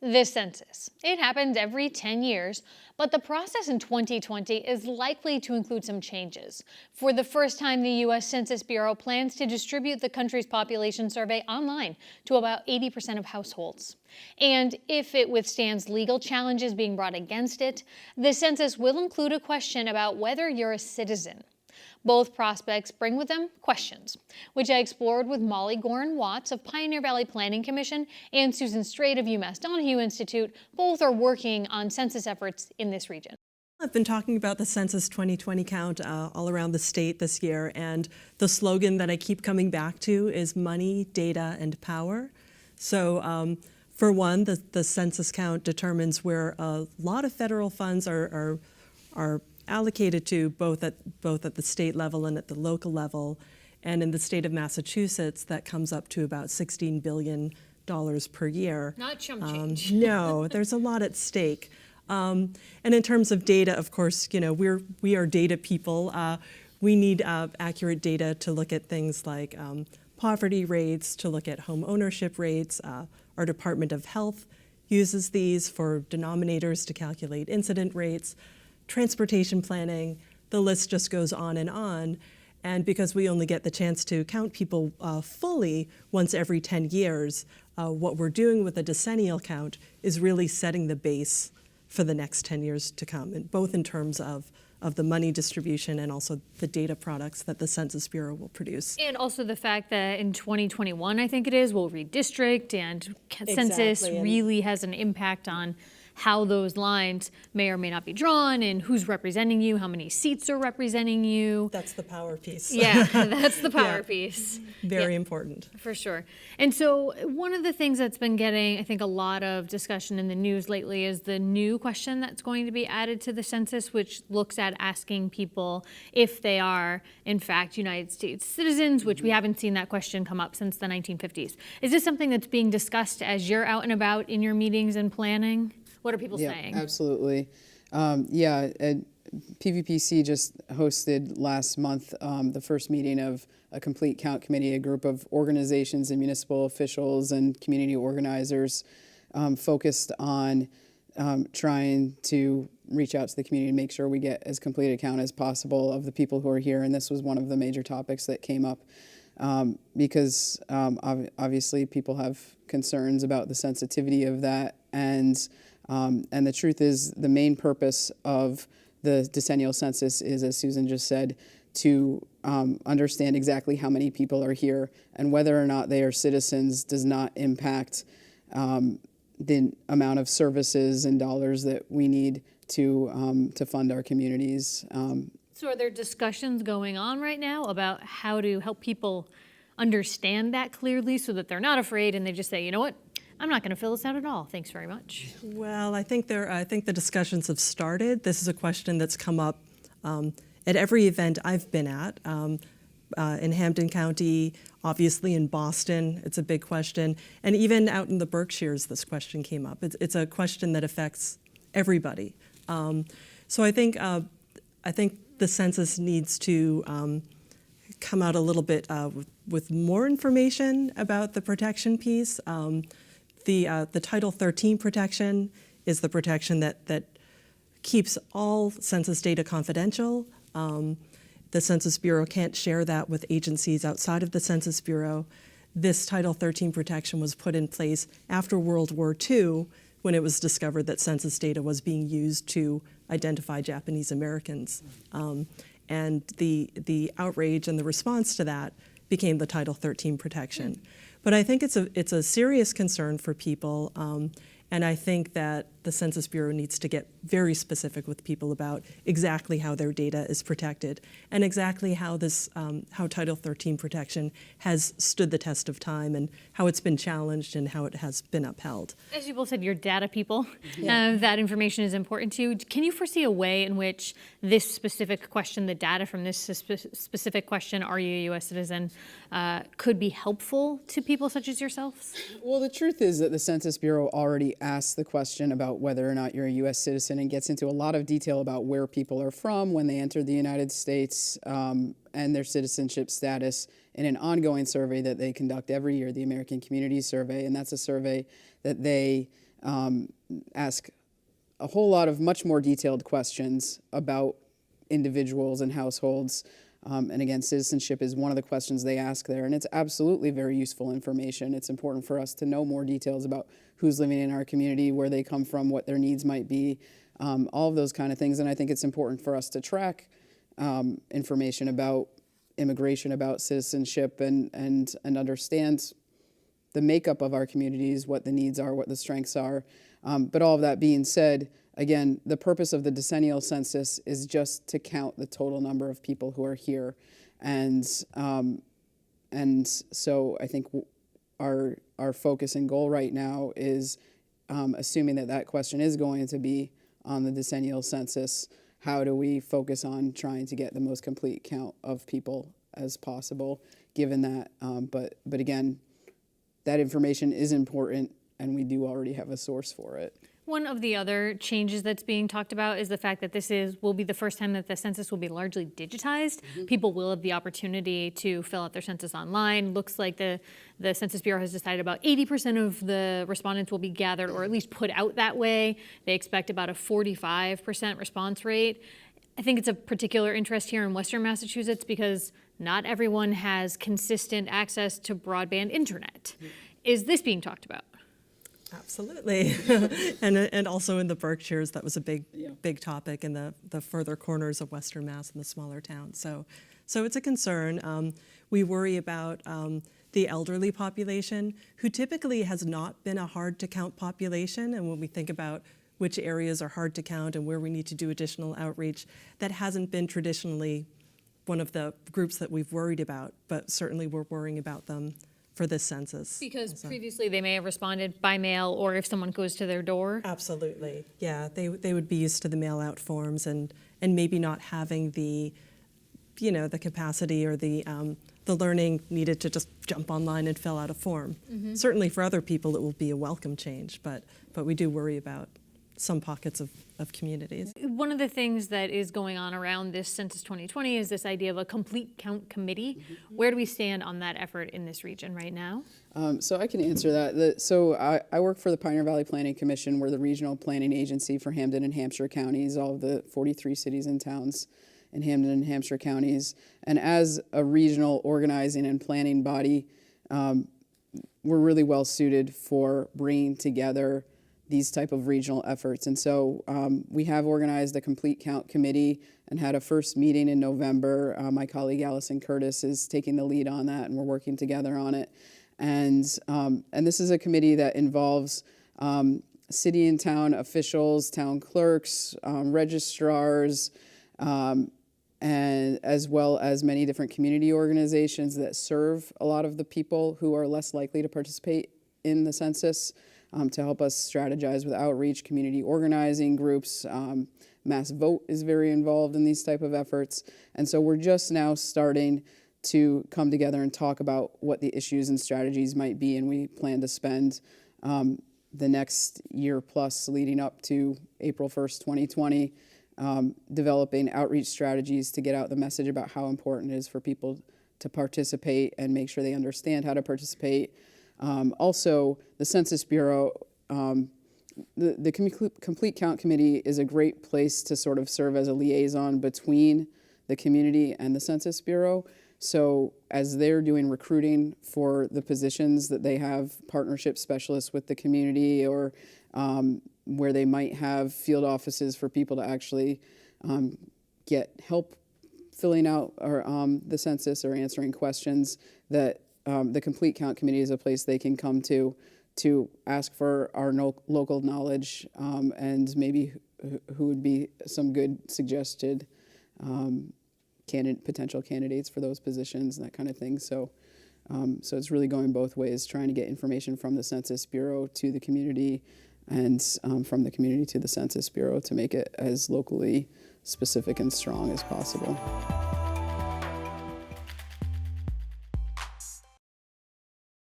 The census. It happens every 10 years, but the process in 2020 is likely to include some changes. For the first time, the U.S. Census Bureau plans to distribute the country's population survey online to about 80% of households. And if it withstands legal challenges being brought against it, the census will include a question about whether you're a citizen. Both prospects bring with them questions, which I explored with Molly Goren-Watts of Pioneer Valley Planning Commission and Susan Strate of UMass Donahue Institute. Both are working on census efforts in this region. I've been talking about the Census 2020 count all around the state this year, and the slogan that I keep coming back to is money, data, and power. So for one, the census count determines where a lot of federal funds are allocated to both at the state level and at the local level. And in the state of Massachusetts, that comes up to about $16 billion per year. Not chump change. No, there's a lot at stake. And in terms of data, of course, you know, we are data people. We need accurate data to look at things like poverty rates, to look at home ownership rates. Our Department of Health uses these for denominators to calculate incident rates. Transportation planning, the list just goes on. And because we only get the chance to count people fully once every 10 years, what we're doing with a decennial count is really setting the base for the next 10 years to come, and both in terms of the money distribution and also the data products that the Census Bureau will produce. And also the fact that in 2021, I think it is, we'll redistrict, and census really has an impact on how those lines may or may not be drawn and who's representing you, how many seats are representing you. That's the power piece. Yeah, that's the power piece. Very important. For sure. And so one of the things that's been getting, I think, a lot of discussion in the news lately is the new question that's going to be added to the census, which looks at asking people if they are, in fact, United States citizens, which we haven't seen that question come up since the 1950s. Is this something that's being discussed as you're out and about in your meetings and planning? What are people saying? Absolutely. PVPC just hosted last month the first meeting of a complete count committee, a group of organizations and municipal officials and community organizers focused on trying to reach out to the community and make sure we get as complete a count as possible of the people who are here. And this was one of the major topics that came up because obviously people have concerns about the sensitivity of that. And the truth is, the main purpose of the decennial census is, as Susan just said, to understand exactly how many people are here, and whether or not they are citizens does not impact the amount of services and dollars that we need to fund our communities. So are there discussions going on right now about how to help people understand that clearly so that they're not afraid and they just say, you know what, I'm not going to fill this out at all. Thanks very much. Well, I think the discussions have started. This is a question that's come up at every event I've been at. In Hampden County, obviously in Boston, it's a big question. And even out in the Berkshires, this question came up. It's a question that affects everybody. So I think the census needs to come out a little bit with more information about the protection piece. The Title 13 protection is the protection that keeps all census data confidential. The Census Bureau can't share that with agencies outside of the Census Bureau. This Title 13 protection was put in place after World War II, when it was discovered that census data was being used to identify Japanese Americans. And the outrage and the response to that became the Title 13 protection. But I think it's a serious concern for people, and I think that the Census Bureau needs to get very specific with people about exactly how their data is protected and exactly how how Title 13 protection has stood the test of time and how it's been challenged and how it has been upheld. As you both said, you're data people. That information is important to you. Can you foresee a way in which this specific question, the data from this specific question, are you a U.S. citizen, could be helpful to people such as yourselves? Well, the truth is that the Census Bureau already asks the question about whether or not you're a U.S. citizen and gets into a lot of detail about where people are from when they enter the United States and their citizenship status in an ongoing survey that they conduct every year, the American Community Survey. And that's a survey that they ask a whole lot of much more detailed questions about individuals and households. And again, citizenship is one of the questions they ask there, and it's absolutely very useful information. It's important for us to know more details about who's living in our community, where they come from, what their needs might be, all of those kind of things. And I think it's important for us to track information about immigration, about citizenship, and understand the makeup of our communities, what the needs are, what the strengths are. But all of that being said, again, the purpose of the decennial census is just to count the total number of people who are here. And so I think our focus and goal right now is, assuming that question is going to be on the decennial census, how do we focus on trying to get the most complete count of people as possible, given that, but again, that information is important, and we do already have a source for it. One of the other changes that's being talked about is the fact that this will be the first time that the census will be largely digitized. People will have the opportunity to fill out their census online. Looks like the Census Bureau has decided about 80% of the respondents will be gathered or at least put out that way. They expect about a 45% response rate. I think it's of particular interest here in Western Massachusetts because not everyone has consistent access to broadband internet. Is this being talked about? Absolutely. and also in the Berkshires, that was a big topic in the further corners of Western Mass and the smaller towns. So it's a concern. We worry about the elderly population, who typically has not been a hard to count population. And when we think about which areas are hard to count and where we need to do additional outreach, that hasn't been traditionally one of the groups that we've worried about, but certainly we're worrying about them for this census. Because previously they may have responded by mail or if someone goes to their door. Absolutely. Yeah, they would be used to the mail out forms and maybe not having the capacity or the learning needed to just jump online and fill out a form. Certainly for other people it will be a welcome change, but we do worry about some pockets of communities. One of the things that is going on around this Census 2020 is this idea of a complete count committee. Where do we stand on that effort in this region right now? So I can answer that. So I work for the Pioneer Valley Planning Commission. We're the regional planning agency for Hampden and Hampshire counties, all of the 43 cities and towns in Hampden and Hampshire counties. And as a regional organizing and planning body, we're really well suited for bringing together these type of regional efforts. And so we have organized a complete count committee and had a first meeting in November. My colleague Allison Curtis is taking the lead on that, and we're working together on it. And this is a committee that involves city and town officials, town clerks, registrars, and as well as many different community organizations that serve a lot of the people who are less likely to participate in the census, to help us strategize with outreach, community organizing groups. Mass Vote is very involved in these type of efforts. And so we're just now starting to come together and talk about what the issues and strategies might be, and we plan to spend the next year plus leading up to April 1st, 2020, developing outreach strategies to get out the message about how important it is for people to participate and make sure they understand how to participate. Also, the Census Bureau, the Complete Count Committee is a great place to sort of serve as a liaison between the community and the Census Bureau. So as they're doing recruiting for the positions that they have partnership specialists with the community, or where they might have field offices for people to actually get help filling out or, the census or answering questions, that the Complete Count Committee is a place they can come to ask for our local knowledge, and maybe who would be some good suggested potential candidates for those positions, that kind of thing. So it's really going both ways, trying to get information from the Census Bureau to the community, and from the community to the Census Bureau to make it as locally specific and strong as possible.